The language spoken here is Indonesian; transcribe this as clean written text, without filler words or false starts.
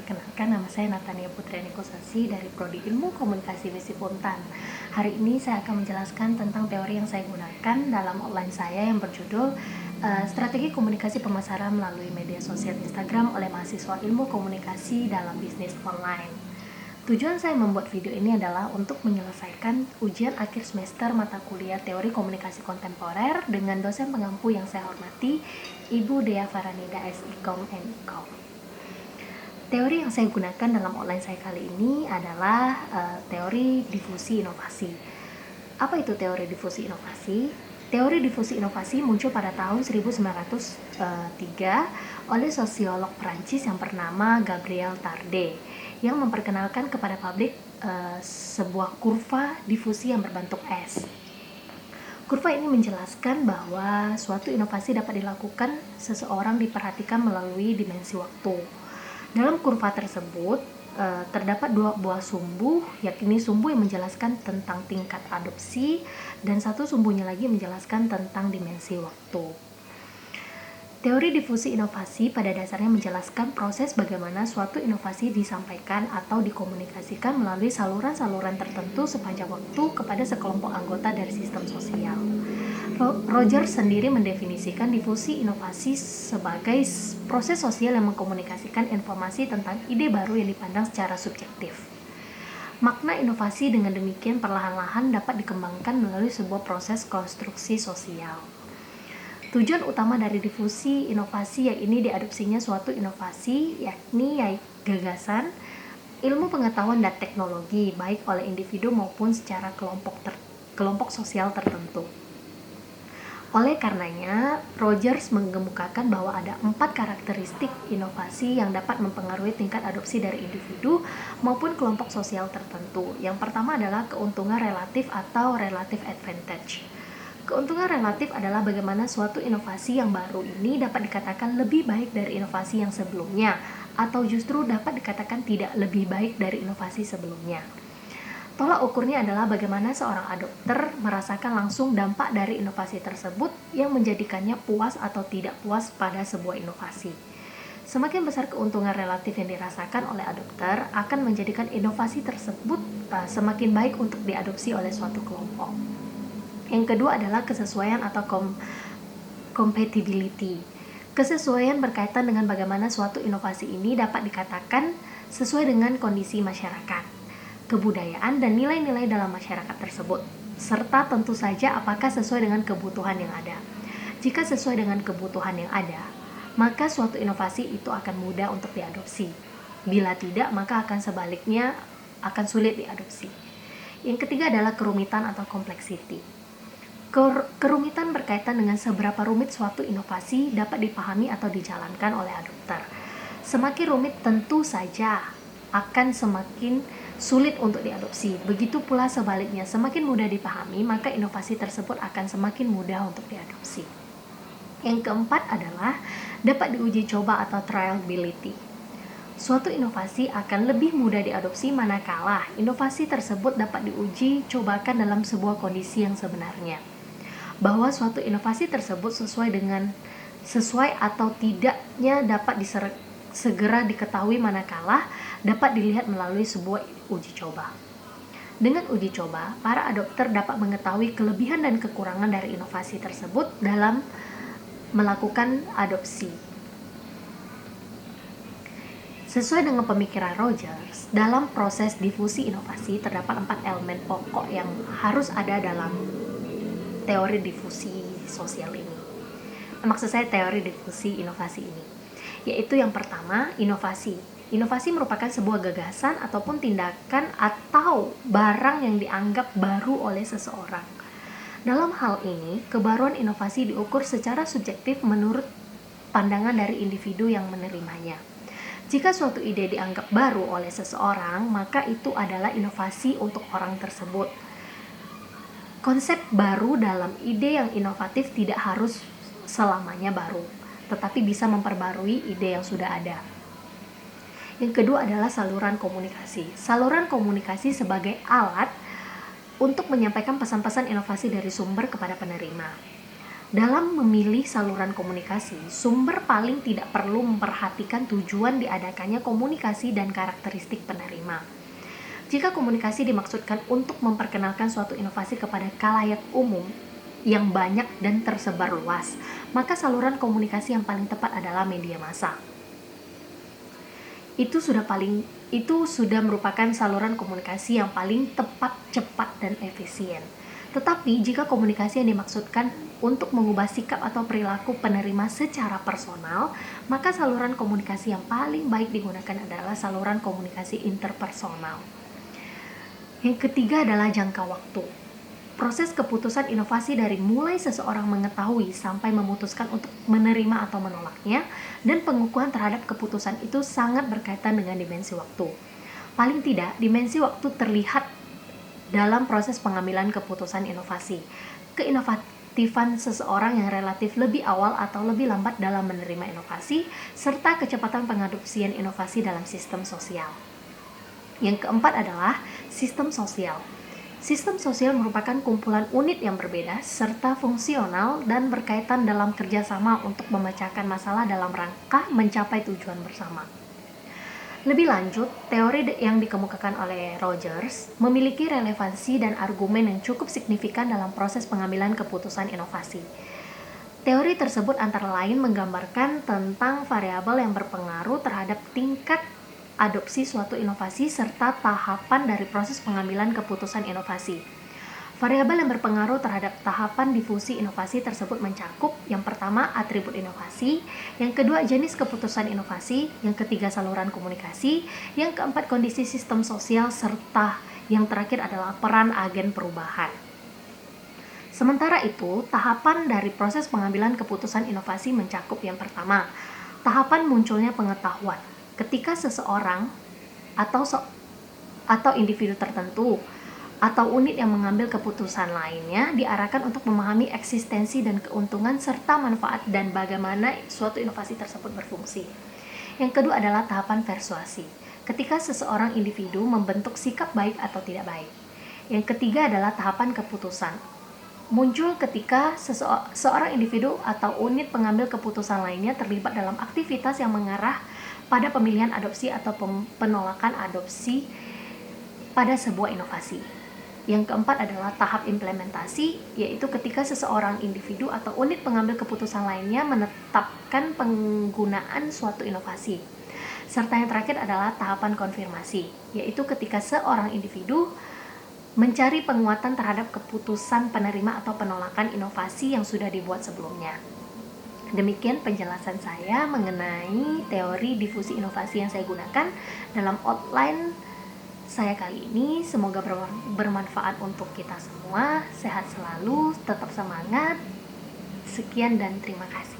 Perkenalkan, nama saya Natania Putriani Kosasi dari Prodi Ilmu Komunikasi Visi Puntan. Hari ini saya akan menjelaskan tentang teori yang saya gunakan dalam online saya yang berjudul Strategi Komunikasi Pemasaran Melalui Media Sosial Instagram oleh Mahasiswa Ilmu Komunikasi dalam Bisnis Online. Tujuan saya membuat video ini adalah untuk menyelesaikan ujian akhir semester mata kuliah Teori Komunikasi Kontemporer dengan dosen pengampu yang saya hormati, Ibu Dea Faranida S.Ikom M.Ikom. Teori yang saya gunakan dalam online saya kali ini adalah teori difusi inovasi. Apa itu teori difusi inovasi? Teori difusi inovasi muncul pada tahun 1903 oleh sosiolog Prancis yang bernama Gabriel Tarde yang memperkenalkan kepada publik sebuah kurva difusi yang berbentuk S. Kurva ini menjelaskan bahwa suatu inovasi dapat dilakukan seseorang diperhatikan melalui dimensi waktu. Dalam kurva tersebut terdapat dua buah sumbu, yakni sumbu yang menjelaskan tentang tingkat adopsi dan satu sumbunya lagi menjelaskan tentang dimensi waktu. Teori difusi inovasi pada dasarnya menjelaskan proses bagaimana suatu inovasi disampaikan atau dikomunikasikan melalui saluran-saluran tertentu sepanjang waktu kepada sekelompok anggota dari sistem sosial. Rogers sendiri mendefinisikan difusi inovasi sebagai proses sosial yang mengkomunikasikan informasi tentang ide baru yang dipandang secara subjektif. Makna inovasi dengan demikian perlahan-lahan dapat dikembangkan melalui sebuah proses konstruksi sosial. Tujuan utama dari difusi inovasi yakni diadopsinya suatu inovasi, yakni gagasan, ilmu pengetahuan dan teknologi baik oleh individu maupun secara kelompok sosial tertentu. Oleh karenanya, Rogers mengemukakan bahwa ada 4 karakteristik inovasi yang dapat mempengaruhi tingkat adopsi dari individu maupun kelompok sosial tertentu. Yang pertama adalah keuntungan relatif atau relative advantage. Keuntungan relatif adalah bagaimana suatu inovasi yang baru ini dapat dikatakan lebih baik dari inovasi yang sebelumnya, atau justru dapat dikatakan tidak lebih baik dari inovasi sebelumnya. Tolak ukurnya adalah bagaimana seorang adopter merasakan langsung dampak dari inovasi tersebut yang menjadikannya puas atau tidak puas pada sebuah inovasi. Semakin besar keuntungan relatif yang dirasakan oleh adopter akan menjadikan inovasi tersebut semakin baik untuk diadopsi oleh suatu kelompok. Yang kedua adalah kesesuaian atau compatibility. Kesesuaian berkaitan dengan bagaimana suatu inovasi ini dapat dikatakan sesuai dengan kondisi masyarakat, kebudayaan, dan nilai-nilai dalam masyarakat tersebut, serta tentu saja apakah sesuai dengan kebutuhan yang ada. Jika sesuai dengan kebutuhan yang ada, maka suatu inovasi itu akan mudah untuk diadopsi. Bila tidak, maka akan sebaliknya akan sulit diadopsi. Yang ketiga adalah kerumitan atau complexity. Kerumitan berkaitan dengan seberapa rumit suatu inovasi dapat dipahami atau dijalankan oleh adopter. Semakin rumit tentu saja akan semakin sulit untuk diadopsi. Begitu pula sebaliknya, semakin mudah dipahami, maka inovasi tersebut akan semakin mudah untuk diadopsi. Yang keempat adalah dapat diuji coba atau trialability. Suatu inovasi akan lebih mudah diadopsi manakala inovasi tersebut dapat diuji cobakan dalam sebuah kondisi yang sebenarnya. Bahwa suatu inovasi tersebut sesuai atau tidaknya dapat segera diketahui manakala dapat dilihat melalui sebuah uji coba. Dengan uji coba, para adopter dapat mengetahui kelebihan dan kekurangan dari inovasi tersebut dalam melakukan adopsi. Sesuai dengan pemikiran Rogers, dalam proses difusi inovasi terdapat 4 elemen pokok yang harus ada dalam teori difusi sosial ini. Maksud saya teori difusi inovasi ini. Yaitu yang pertama, inovasi. Inovasi merupakan sebuah gagasan ataupun tindakan atau barang yang dianggap baru oleh seseorang. Dalam hal ini, kebaruan inovasi diukur secara subjektif menurut pandangan dari individu yang menerimanya. Jika suatu ide dianggap baru oleh seseorang, maka itu adalah inovasi untuk orang tersebut. Konsep baru dalam ide yang inovatif tidak harus selamanya baru, tetapi bisa memperbarui ide yang sudah ada. Yang kedua adalah saluran komunikasi. Saluran komunikasi sebagai alat untuk menyampaikan pesan-pesan inovasi dari sumber kepada penerima. Dalam memilih saluran komunikasi, sumber paling tidak perlu memperhatikan tujuan diadakannya komunikasi dan karakteristik penerima. Jika komunikasi dimaksudkan untuk memperkenalkan suatu inovasi kepada khalayak umum yang banyak dan tersebar luas, maka saluran komunikasi yang paling tepat adalah media massa. Itu sudah merupakan saluran komunikasi yang paling tepat, cepat, dan efisien. Tetapi jika komunikasi yang dimaksudkan untuk mengubah sikap atau perilaku penerima secara personal, maka saluran komunikasi yang paling baik digunakan adalah saluran komunikasi interpersonal. Yang ketiga adalah jangka waktu. Proses keputusan inovasi dari mulai seseorang mengetahui sampai memutuskan untuk menerima atau menolaknya, dan pengukuhan terhadap keputusan itu sangat berkaitan dengan dimensi waktu. Paling tidak, dimensi waktu terlihat dalam proses pengambilan keputusan inovasi. Keinovatifan seseorang yang relatif lebih awal atau lebih lambat dalam menerima inovasi, serta kecepatan pengadopsian inovasi dalam sistem sosial. Yang keempat adalah sistem sosial. Sistem sosial merupakan kumpulan unit yang berbeda serta fungsional dan berkaitan dalam kerjasama untuk memecahkan masalah dalam rangka mencapai tujuan bersama. Lebih lanjut, teori yang dikemukakan oleh Rogers memiliki relevansi dan argumen yang cukup signifikan dalam proses pengambilan keputusan inovasi. Teori tersebut antara lain menggambarkan tentang variabel yang berpengaruh terhadap tingkat adopsi suatu inovasi serta tahapan dari proses pengambilan keputusan inovasi. Variabel yang berpengaruh terhadap tahapan difusi inovasi tersebut mencakup yang pertama atribut inovasi, yang kedua jenis keputusan inovasi, yang ketiga saluran komunikasi, yang keempat kondisi sistem sosial, serta yang terakhir adalah peran agen perubahan. Sementara itu, tahapan dari proses pengambilan keputusan inovasi mencakup yang pertama, tahapan munculnya pengetahuan. Ketika seseorang atau individu tertentu atau unit yang mengambil keputusan lainnya diarahkan untuk memahami eksistensi dan keuntungan serta manfaat dan bagaimana suatu inovasi tersebut berfungsi. Yang kedua adalah tahapan persuasi. Ketika seseorang individu membentuk sikap baik atau tidak baik. Yang ketiga adalah tahapan keputusan. Muncul ketika seorang individu atau unit pengambil keputusan lainnya terlibat dalam aktivitas yang mengarah pada pemilihan adopsi atau penolakan adopsi pada sebuah inovasi. Yang keempat adalah tahap implementasi, yaitu ketika seseorang individu atau unit pengambil keputusan lainnya menetapkan penggunaan suatu inovasi. Serta yang terakhir adalah tahapan konfirmasi, yaitu ketika seorang individu mencari penguatan terhadap keputusan penerima atau penolakan inovasi yang sudah dibuat sebelumnya. Demikian penjelasan saya mengenai teori difusi inovasi yang saya gunakan dalam outline saya kali ini. Semoga bermanfaat untuk kita semua. Sehat selalu, tetap semangat. Sekian dan terima kasih.